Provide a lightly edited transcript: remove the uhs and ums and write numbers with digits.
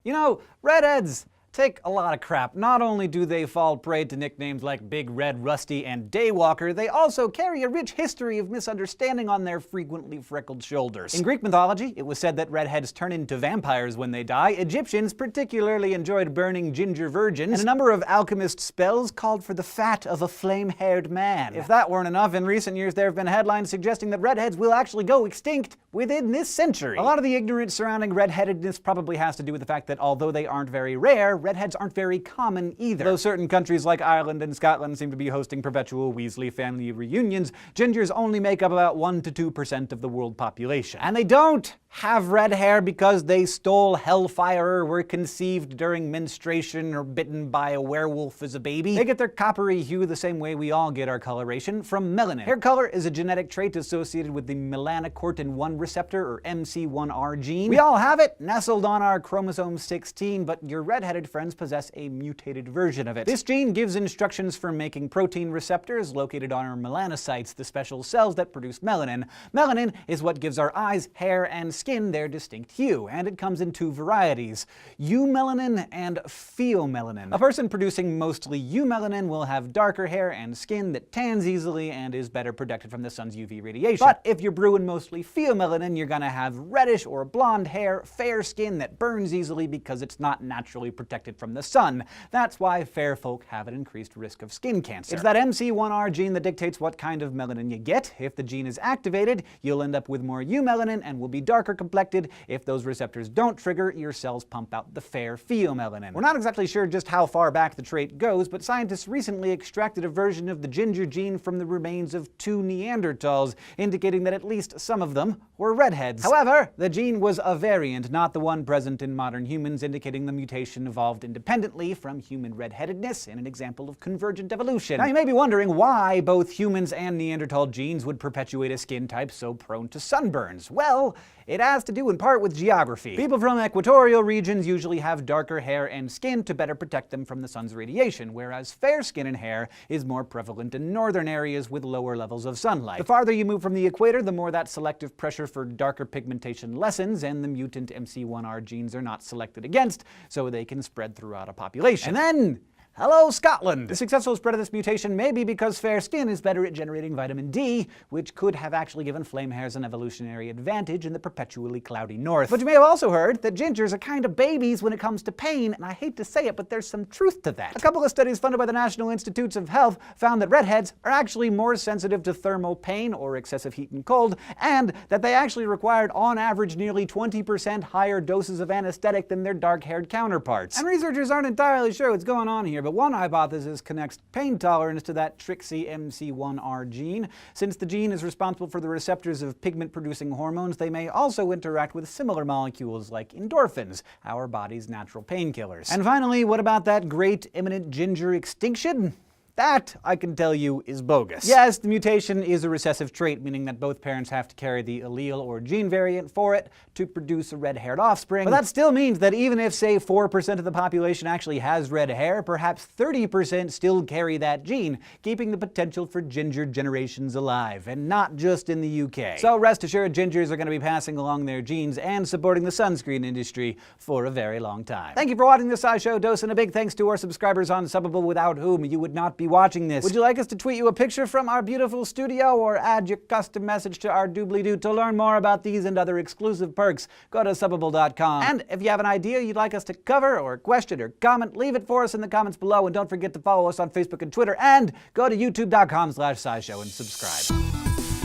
You know, redheads take a lot of crap. Not only do they fall prey to nicknames like Big Red, Rusty, and Daywalker, they also carry a rich history of misunderstanding on their frequently freckled shoulders. In Greek mythology, it was said that redheads turn into vampires when they die. Egyptians particularly enjoyed burning ginger virgins, and a number of alchemist spells called for the fat of a flame-haired man. If that weren't enough, in recent years there have been headlines suggesting that redheads will actually go extinct within this century. A lot of the ignorance surrounding redheadedness probably has to do with the fact that although they aren't very rare, redheads aren't very common either. Though certain countries like Ireland and Scotland seem to be hosting perpetual Weasley family reunions, gingers only make up about 1 to 2% of the world population. And they don't have red hair because they stole hellfire or were conceived during menstruation or bitten by a werewolf as a baby. They get their coppery hue the same way we all get our coloration, from melanin. Hair color is a genetic trait associated with the melanocortin-1 receptor, or MC1R gene. We all have it, nestled on our chromosome 16, but your redheaded friends possess a mutated version of it. This gene gives instructions for making protein receptors located on our melanocytes, the special cells that produce melanin. Melanin is what gives our eyes, hair, and skin their distinct hue, and it comes in 2 varieties: eumelanin and pheomelanin. A person producing mostly eumelanin will have darker hair and skin that tans easily and is better protected from the sun's UV radiation. But if you're brewing mostly pheomelanin, you're gonna have reddish or blonde hair, fair skin that burns easily because it's not naturally protected from the sun. That's why fair folk have an increased risk of skin cancer. It's that MC1R gene that dictates what kind of melanin you get. If the gene is activated, you'll end up with more eumelanin and will be darker complected. If those receptors don't trigger, your cells pump out the fair pheomelanin. We're not exactly sure just how far back the trait goes, but scientists recently extracted a version of the ginger gene from the remains of 2 Neanderthals, indicating that at least some of them were redheads. However, the gene was a variant, not the one present in modern humans, indicating the mutation evolved independently from human redheadedness in an example of convergent evolution. Now you may be wondering why both humans and Neanderthal genes would perpetuate a skin type so prone to sunburns. Well, it has to do in part with geography. People from equatorial regions usually have darker hair and skin to better protect them from the sun's radiation, whereas fair skin and hair is more prevalent in northern areas with lower levels of sunlight. The farther you move from the equator, the more that selective pressure for darker pigmentation lessens, and the mutant MC1R genes are not selected against, so they can spread throughout a population. And then, hello, Scotland! The successful spread of this mutation may be because fair skin is better at generating vitamin D, which could have actually given flame hairs an evolutionary advantage in the perpetually cloudy north. But you may have also heard that gingers are kind of babies when it comes to pain, and I hate to say it, but there's some truth to that. A couple of studies funded by the National Institutes of Health found that redheads are actually more sensitive to thermal pain, or excessive heat and cold, and that they actually required, on average, nearly 20% higher doses of anesthetic than their dark-haired counterparts. And researchers aren't entirely sure what's going on here, but one hypothesis connects pain tolerance to that tricksy MC1R gene. Since the gene is responsible for the receptors of pigment-producing hormones, they may also interact with similar molecules like endorphins, our body's natural painkillers. And finally, what about that great imminent ginger extinction? That, I can tell you, is bogus. Yes, the mutation is a recessive trait, meaning that both parents have to carry the allele or gene variant for it to produce a red-haired offspring. But that still means that even if, say, 4% of the population actually has red hair, perhaps 30% still carry that gene, keeping the potential for ginger generations alive, and not just in the UK. So rest assured, gingers are going to be passing along their genes and supporting the sunscreen industry for a very long time. Thank you for watching this SciShow dose, and a big thanks to our subscribers on Subbable, without whom you would not be watching this. Would you like us to tweet you a picture from our beautiful studio or add your custom message to our doobly-doo? To learn more about these and other exclusive perks, go to Subbable.com. And if you have an idea you'd like us to cover, or question, or comment, leave it for us in the comments below, and don't forget to follow us on Facebook and Twitter, and go to youtube.com/SciShow and subscribe.